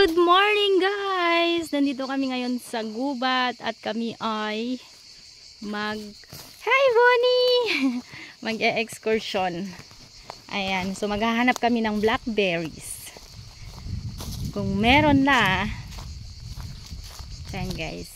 Good morning guys! Nandito kami ngayon sa gubat at kami ay Hey Bonnie! Mag-e-excursion. Ayan, so maghahanap kami ng blackberries. Kung meron na, ayan guys.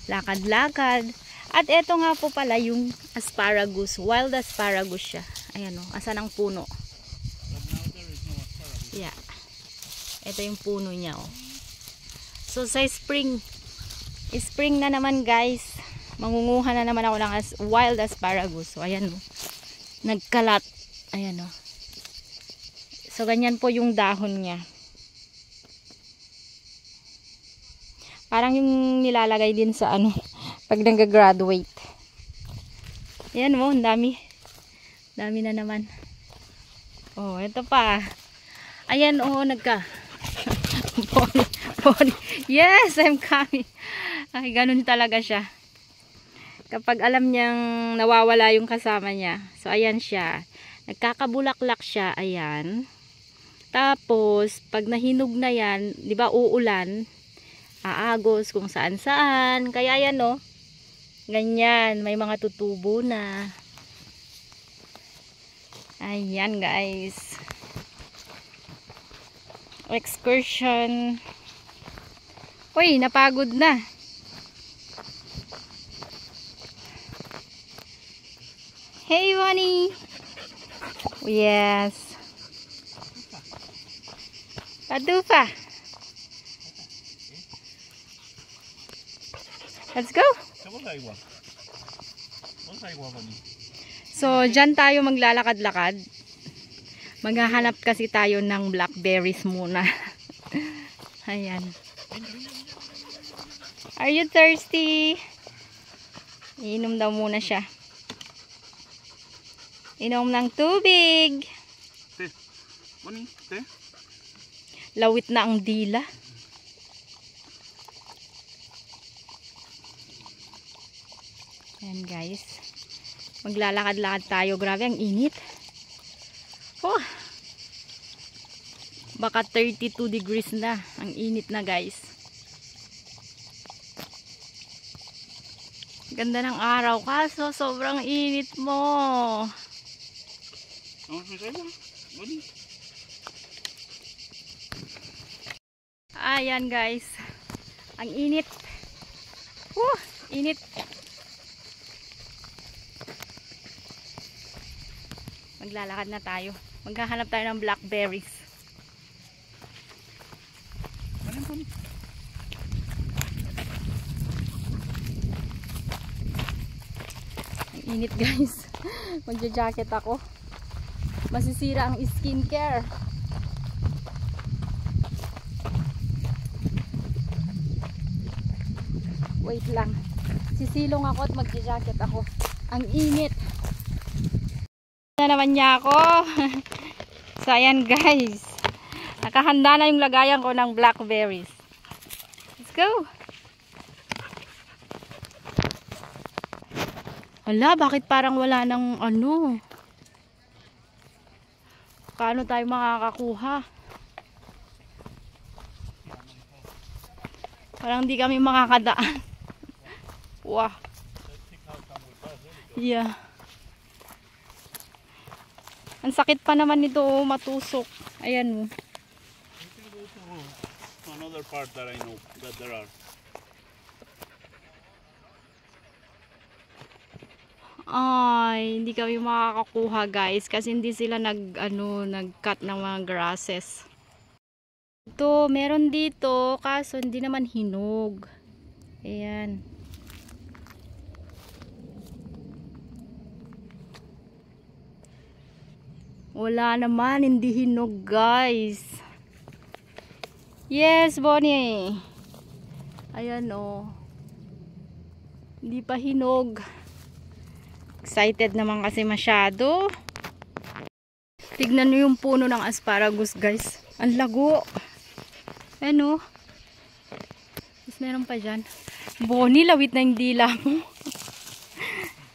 Lakad-lakad. At eto nga po pala yung asparagus. Wild asparagus siya. Ayan o, asan ang puno? Yeah. Ito yung puno niya oh. So sa spring na naman guys, mangunguha na naman ako ng wild asparagus. So ayan oh. Nagkalat. Ayan oh. So ganyan po yung dahon niya. Parang yung nilalagay din sa ano pag nag-graduate. Ayan oh, ang dami. Dami na naman. Oh, ito pa. Ayan, oo, Bonnie. Yes, I'm coming. Ay, ganun talaga siya. Kapag alam niyang nawawala yung kasama niya. So, ayan siya. Nagkakabulaklak siya, ayan. Tapos, pag nahinog na yan, di ba uulan, aagos kung saan-saan. Kaya yan, no? Ganyan, may mga tutubo na. Ayan, guys. Excursion. Uy, napagod na. Hey, Bonnie. Yes. Padufa. Let's go. So, dyan tayo maglalakad-lakad. Maghahanap kasi tayo ng blackberries muna. Ayan. Are you thirsty? Inom daw muna siya. Inom ng tubig. Lawit na ang dila. Ayan guys. Maglalakad-lakad tayo. Grabe ang init. Oh, baka 32 degrees na. Ang init na guys. Ganda ng araw kaso sobrang init mo. Ayan guys. Ang init. Init. Maglalakad na tayo. Maghahanap tayo ng blackberries. Ang init guys. Magja-jacket ako. Masisira ang skincare. Wait lang. Sisilong ako at magja-jacket ako. Ang init. Na naman niya ako. So ayan guys, nakahanda na yung lagayan ko ng blackberries. Let's go. Hala, bakit parang wala ng ano? Paano tayo makakakuha? Parang di kami makakadaan. Wow. Yeah. Ang sakit pa naman nito, matusok. Ayan. Another part that I know that there are. Ay, hindi kami makakakuha guys kasi hindi sila nag-cut ng mga grasses. Ito, meron dito kaso hindi naman hinog. Ayan. Wala naman, hindi hinog guys. Yes, Bonnie. Ayan oh. Hindi pa hinog. Excited naman kasi masyado. Tignan nyo yung puno ng asparagus guys. Ang lago. Ayan oh. Mas meron pa dyan. Bonnie, lawit na yung dila mo.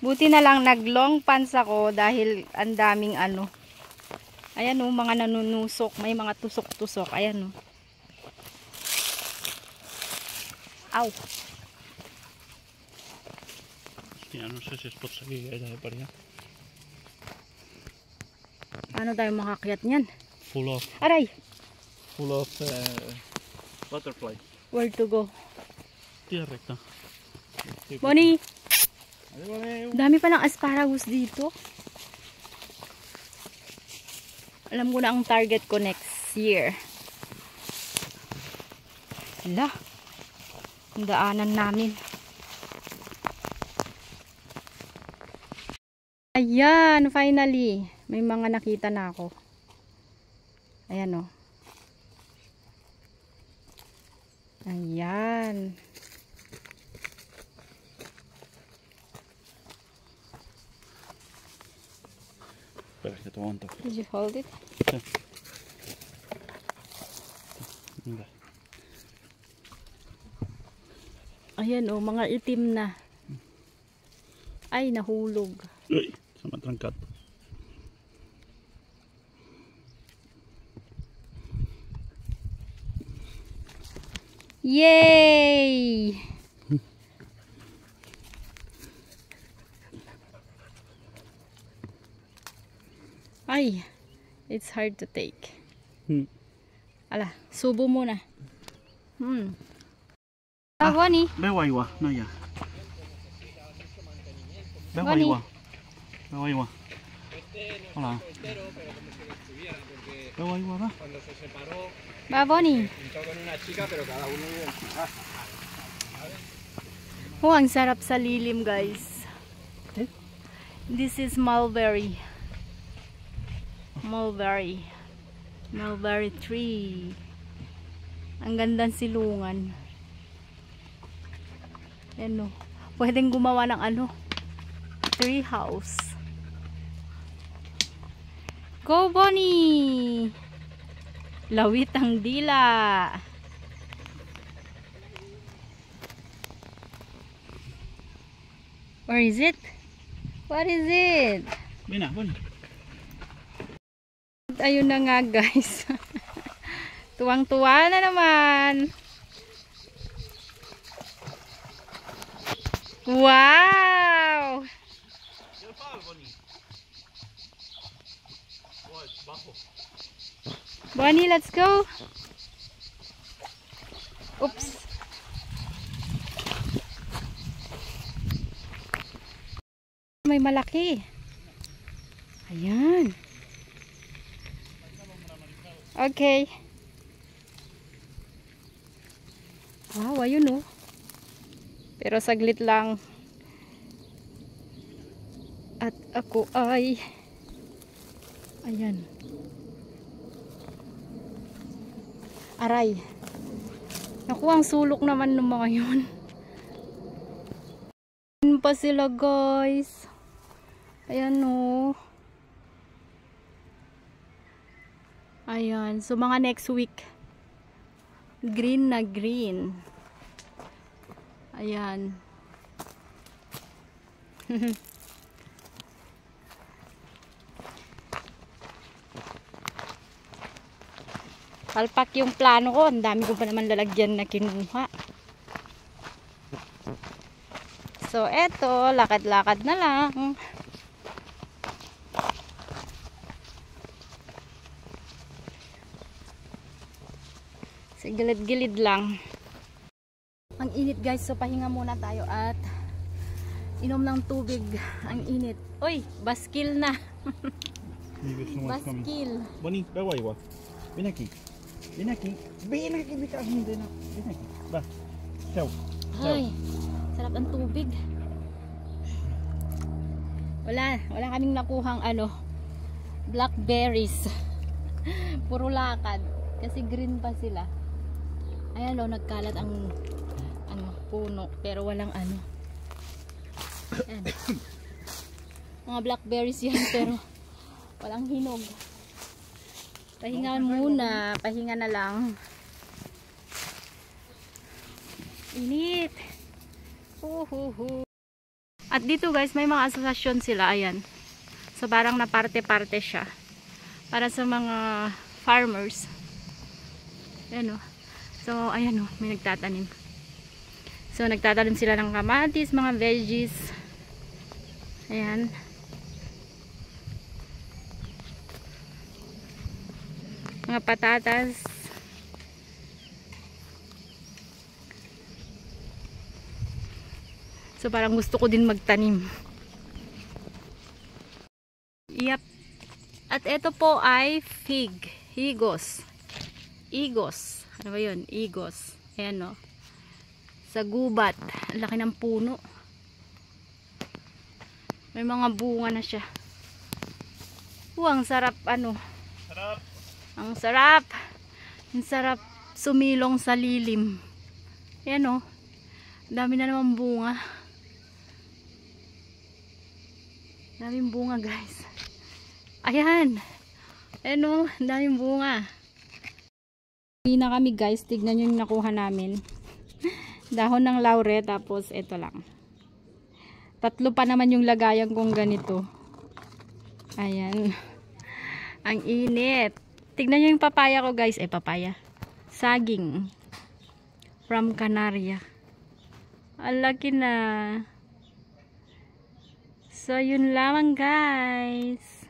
Buti na lang nag long pants ako dahil ang daming ano. Ayan o, mga nanunusok. May mga tusok-tusok. Ayan o. Au. Hostia, no sé si es por seguir ella de para allá. Paano tayo makakyat niyan? Full of Aray! butterfly. Where to go? Tía recta. Bonnie! Adiós. Dami palang asparagus dito. Alam ko na ang target ko next year. Hala. Ang daanan namin. Ayan, finally. May mga nakita na ako. Ayan o. Ayan. Espera, que te aguanto. Did you hold it? Sí. Mira. Ayan o, mga itim na. Ay, nahulog. Uy, se m'ha trencat. Yay! Ay, it's hard to take. Ala, subo muna. Bonnie. Veo aigua, Naya. Veo Bonnie. aigua. Veo aigua. Hola. Veo aigua, va. Ba, Bonnie. Oh, ang sarap sa lilim, guys. This is mulberry. Mulberry. Mulberry tree. Ang gandang silungan. Ano, pwedeng gumawa ng ano, tree house. Go, Bonnie! Lawit ang dila. Where is it? What is it? Mira, bueno. Ayun na nga, guys. Tuwang-tuwa na naman. Wow! Bonnie, let's go. Oops. May malaki. Ayan. Okay. Wow, ayun oh. Pero saglit lang. At ako ay ayan. Aray. Naku, ang sulok naman ng mga yun. Ayan pa sila, guys. Ayan oh. Ayan. So mga next week. Green na green. Ayan. Palpak yung plano ko. Ang dami ko pa naman lalagyan na kinuha. So, eto. Lakad-lakad na lang. Sa gilid-gilid lang. Ang init, guys. So, pahinga muna tayo at inom ng tubig. Ang init. Uy, baskil na. Baskil. Bonnie, veo aigua. Ven aquí. Ven aquí. Ven aquí, me cago en Ven aquí. Va. Chao. Ay, sarap ang tubig. Wala kaming nakuhang ano, blackberries. Puro lakad kasi green pa sila. Ayan o, nagkalat ang ano, puno pero walang ano. Ayan. Mga blackberries yan pero walang hinog. Pahinga muna, pahinga na lang. Init. At dito, guys, may mga asosasyon sila, ayan. So parang na parte-parte siya. para sa mga farmers. Ayan o. So, ayan o, may nagtatanim. So, nagtatanim sila ng kamatis, mga veggies. Ayan. Mga patatas. So, parang gusto ko din magtanim. Yep. At ito po ay fig. Higos. Igos. Ano ba yun? Igos. Ayan o. Sa gubat. Ang laki ng puno. May mga bunga na siya. Ang sarap ano. Sarap. Ang sarap. Ang sarap sumilong sa lilim. Ayan o. Dami na naman bunga. Daming bunga guys. Ayan. Ayan o. Daming bunga. Hindi na kami guys. Tignan nyo yung nakuha namin. Dahon ng laurel. Tapos ito lang. 3 pa naman yung lagayan kong ganito. Ayan. Ang init. Tignan nyo yung papaya ko guys. Papaya. Saging. From Canaria. Ang laki na. So, yun lamang guys.